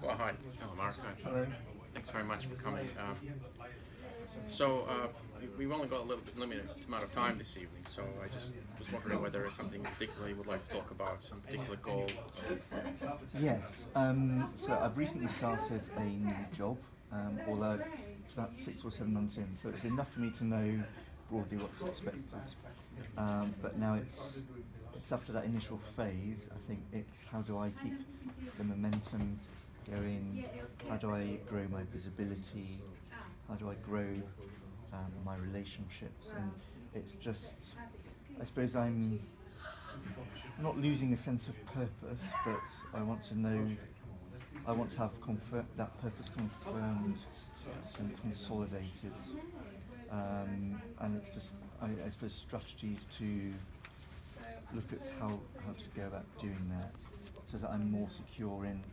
Well, hi. Hello, Mark. Hello. Thanks very much for coming. So, we've only got a little bit limited amount of time this evening, so I just was wondering whether there is something in particular you would like to talk about, some particular goal. Yes. So I've recently started a new job, although it's about 6 or 7 months in, so it's enough for me to know broadly what's expected. But now it's after that initial phase. I think it's how do I keep the momentum going? How do I grow my visibility? How do I grow my relationships? And it's just, I suppose I'm not losing a sense of purpose, but I want to know, I want to have that purpose confirmed and consolidated. And it's just, I suppose, strategies to look at how to go about doing that so that I'm more secure in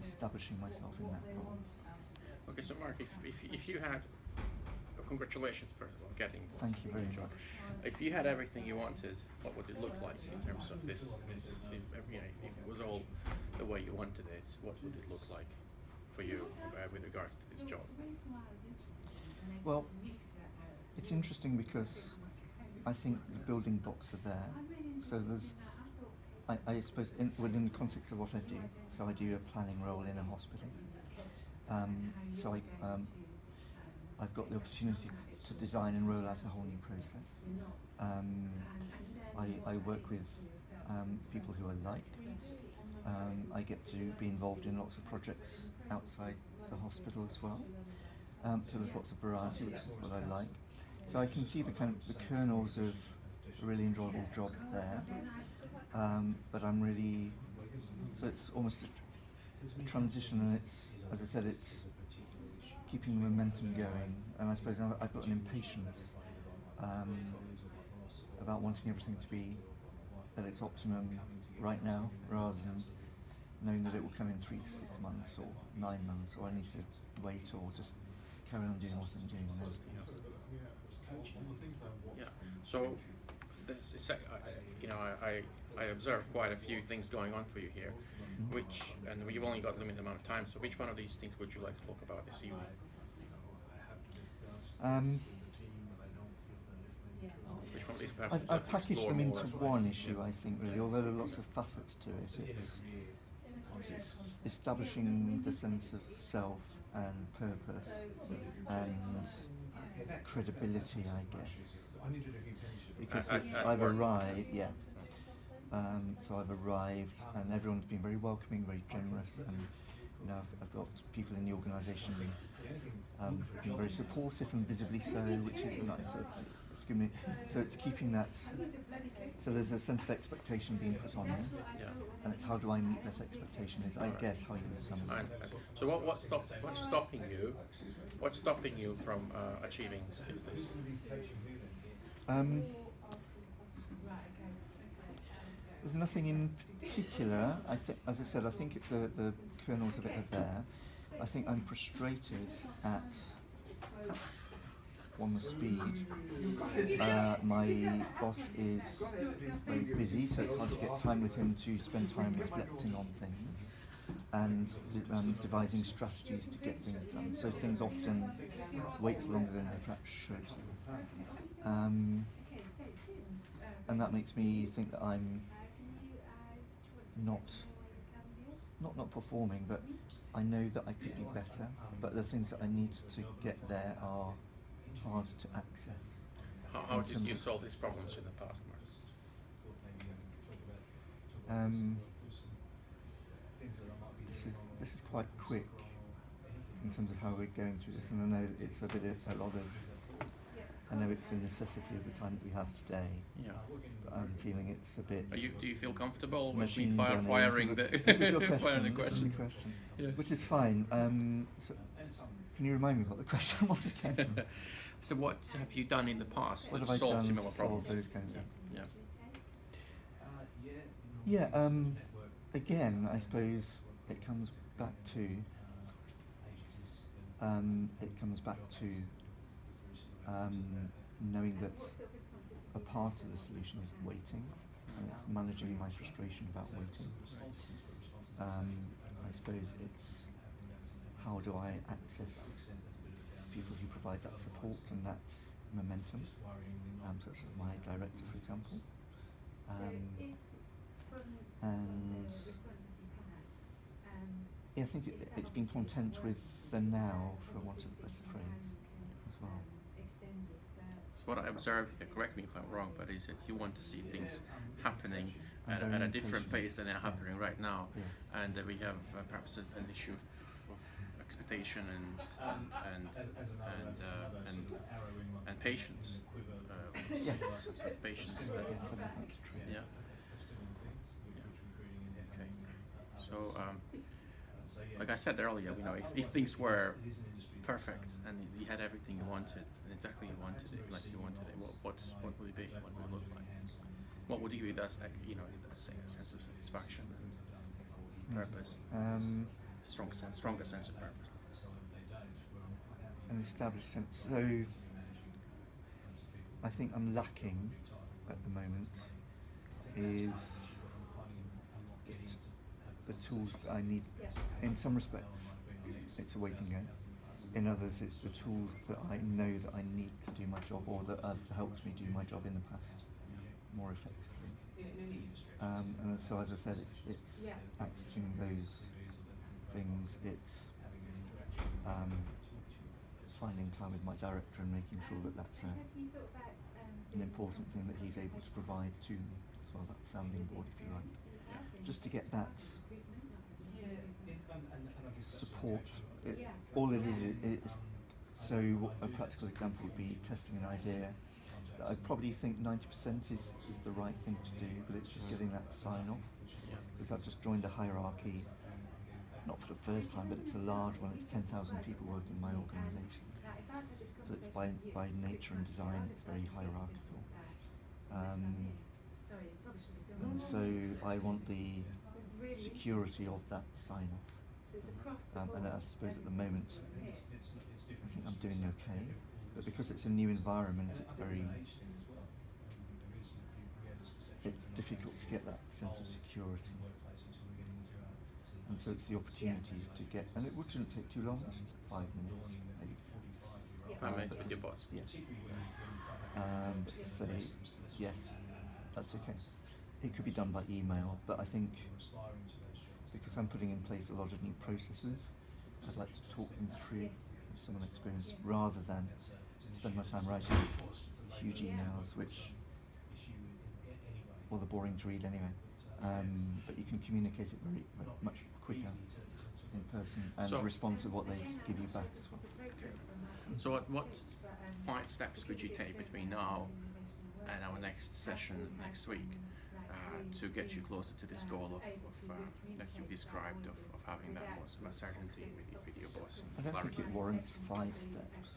establishing myself in that role. Okay, so Mark, if you had, congratulations first of all, getting this Thank you very job. much. If you had everything you wanted, what would it look like in terms of this if it was all the way you wanted it, what would it look like for you with regards to this job? Well, it's interesting because I think the building blocks are there. So I suppose within the context of what I do, so I do a planning role in a hospital. So I've got the opportunity to design and roll out a whole new process. I work with people who I like. I get to be involved in lots of projects outside the hospital as well. So there's lots of variety, which is what I like. So I can see the kernels of a really enjoyable job there. But I'm really, so it's almost a transition, and it's, as I said, it's keeping the momentum going, and I suppose I've got an impatience about wanting everything to be at its optimum right now, rather than knowing that it will come in 3 to 6 months or 9 months, or I need to wait or just carry on doing what I'm doing now. Yeah. So, I observe quite a few things going on for you here, and you've only got a limited amount of time. So, which one of these things would you like to talk about this evening? Which one of these perhaps would you I've like to packaged explore them more? into one issue, I think, really, although there are lots of facets to it. It's establishing the sense of self and purpose and credibility, I guess. Because I've arrived, yeah. So I've arrived, and everyone's been very welcoming, very generous, and I've got people in the organisation being very supportive and visibly so, which is nice. It's given me, so it's keeping that. So there's a sense of expectation being put on there, and it's how do I meet that expectation? Is I guess how you would sum it. I understand. So what's stopping you? What's stopping you from achieving this? There's nothing in particular. As I said, I think the kernels of it are there. I think I'm frustrated at the speed. My boss is very busy, so it's hard to get time with him to spend time reflecting on things and devising strategies to get things done. So things often wait longer than they perhaps should. And that makes me think that I'm not performing, but I know that I could be better, but the things that I need to get there are hard to access. How did you solve these problems in the past, Mark? This is quite quick in terms of how we're going through this, and I know it's I know it's a necessity of the time that we have today. Yeah. But I'm feeling it's a bit. Do you feel comfortable with me machine gunning firing the this is your question. firing the This is question? the question. Yes. Which is fine. So can you remind me what the question was again? So what have you done in the past What to have I solve done similar to solve problems? those kinds of Yeah. Yeah, again, I suppose it comes back to knowing that a part of the solution is waiting, and it's managing my frustration about waiting. I suppose it's how do I access people who provide that support and that momentum, such as my director, for example. And yeah, I think it's been content with the now, for want of a better phrase, as well. So what I observe, correct me if I'm wrong, but is that you want to see things happening I'm at a very different impatient. pace than they're happening right now, Yeah. and we have perhaps an issue of expectation and patience, Yeah. some sort of patience. Yes, I think that's true. Yeah. Okay. So, like I said earlier, you know, if things were perfect and you had everything you wanted and exactly you wanted it, like you wanted it, what would it be? What would it look like? What would give you that, you know, a sense of satisfaction and purpose? Stronger sense of purpose. An established sense. So I think I'm lacking at the moment is the tools that I need. In some respects, it's a waiting game. In others, it's the tools that I know that I need to do my job, or that have helped me do my job in the past more effectively. And so, as I said, it's accessing those things. It's finding time with my director and making sure that that's an important thing that he's able to provide to me as well, that sounding board, if you like. Just to get that support. All it is, so a practical example would be testing an idea that I probably think 90% is the right thing to do, but it's just getting that sign off. Because I've just joined a hierarchy, not for the first time, but it's a large one. It's 10,000 people working in my organisation. So it's by nature and design, it's very hierarchical. And so I want the security of that sign off. And I suppose at the moment, I think I'm doing okay. But because it's a new environment, it's difficult to get that sense of security. And so it's the opportunities to get, and it shouldn't take too long, it's just 5 minutes, maybe. 5 minutes with your boss. Yes. But to say, yes, that's okay. It could be done by email, but I think because I'm putting in place a lot of new processes, I'd like to talk them through with someone experienced rather than spend my time writing huge emails, which, well, they're boring to read anyway. But you can communicate it very much quicker in person and respond to what they give you back as well. Okay. So what 5 steps could you take between now and our next session next week to get you closer to this goal of that you described of having that more certainty with your boss? I don't think it warrants 5 steps.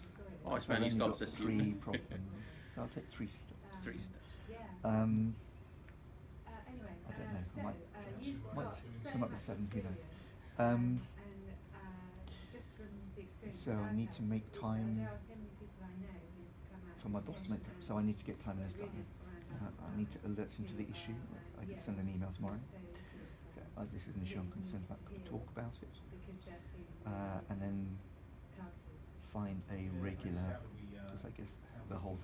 Oh, as many stops as you 3 problems, so I'll take 3 steps. 3 steps. I don't know. I might come up with 7. Who knows? So I need to make time for my boss to make time. So I need to get time in his diary. I need to alert him to the issue. I can send an email tomorrow. So, this is an issue I'm concerned about. Can we talk about it? And then find a regular, because I guess the whole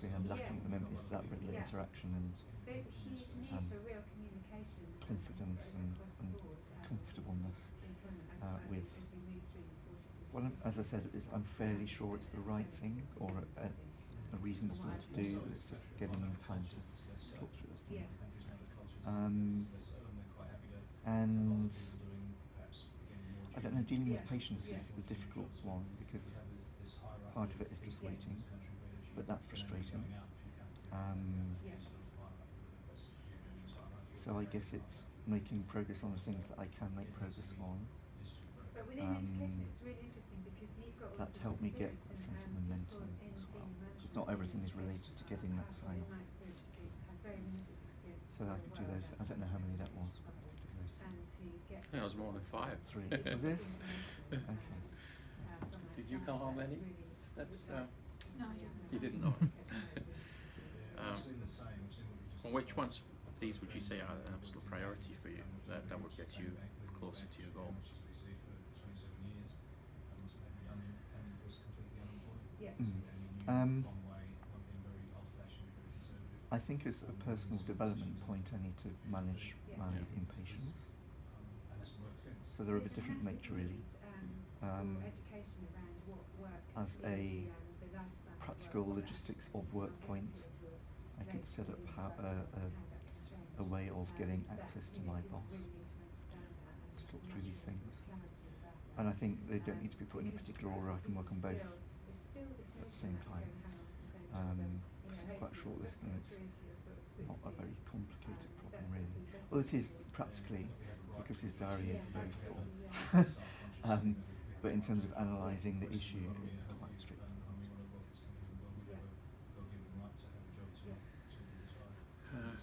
thing I'm lacking at the moment is that regular interaction and confidence and comfortableness with. Well, as I said, I'm fairly sure it's the right thing or a reasonable thing to do. It's just getting time to talk through those things. And I don't know, dealing with patients is a difficult one because part of it is just waiting, but that's frustrating. So I guess it's making progress on the things that I can make progress on. That helped me get a sense of momentum as well, because not everything is related to getting that sign off. So I could do those. I don't know how many that was, but I could do those. I think it was more than 5. 3. Was it? Okay. Did you count how many steps? No, I didn't. You didn't know. Well, which ones of these would you say are an absolute priority for you that would get you closer to your goal? I think as a personal development point, I need to manage my impatience. So they're of a different nature, really. As a practical logistics of work point, I could set up a way of getting access to my boss to talk through these things. And I think they don't need to be put in a particular order. I can work on both at the same time. Because it's quite a short list and it's not a very complicated problem, really. Well, it is practically, because his diary is very full. But in terms of analysing the issue, it's quite straightforward.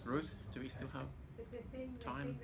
Ruth, do we still have time?